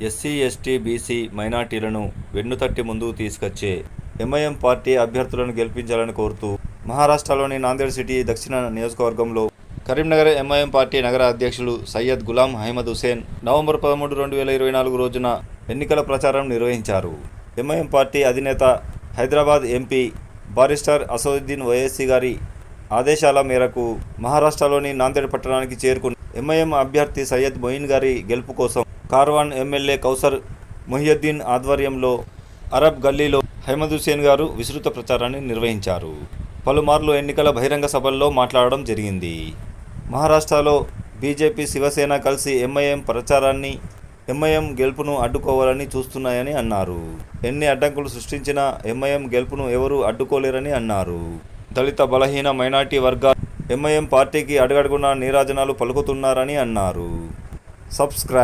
SC, ST, BC, మైనార్టీలను వెన్నుతట్టి ముందుకు తీసుకొచ్చే MIM party అభ్యర్థులను గెలిపించాలని కోరుతూ మహారాష్ట్రలోని నాందేడ్ సిటీ దక్షిణ నియోజకవర్గంలో కరీంనగర్ ఎంఐఎం పార్టీ నగర అధ్యక్షులు సయ్యద్ గులాం అహ్మద్ హుసేన్ నవంబర్ 13, 2024 రోజున ఎన్నికల ప్రచారం నిర్వహించారు. ఎంఐఎం పార్టీ అధినేత హైదరాబాద్ ఎంపీ బారిస్టర్ అసదుద్దీన్ ఓవైసీ గారి ఆదేశాల మేరకు మహారాష్ట్రలోని నాందేడ్ పట్టణానికి చేరుకున్న ఎంఐఎం అభ్యర్థి సయ్యద్ మొయిన్ గారి గెలుపు కోసం కార్వాన్ ఎమ్మెల్యే కౌసర్ మొహియుద్దీన్ ఆధ్వర్యంలో అరబ్ గల్లీలో అహ్మద్ హుసేన్ గారు విస్తృత ప్రచారాన్ని నిర్వహించారు. పలుమార్లు ఎన్నికల బహిరంగ సభల్లో మాట్లాడడం జరిగింది. మహారాష్ట్రలో బీజేపీ, శివసేన కలిసి ఎంఐఎం ప్రచారాన్ని, ఎంఐఎం గెలుపును అడ్డుకోవాలని చూస్తున్నాయని అన్నారు. ఎన్ని అడ్డంకులు సృష్టించినా ఎంఐఎం గెలుపును ఎవరూ అడ్డుకోలేరని అన్నారు. దళిత, బలహీన, మైనార్టీ వర్గాలు ఎంఐఎం పార్టీకి అడుగడుగునా నీరాజనాలు పలుకుతున్నారని అన్నారు. సబ్స్క్రైబ్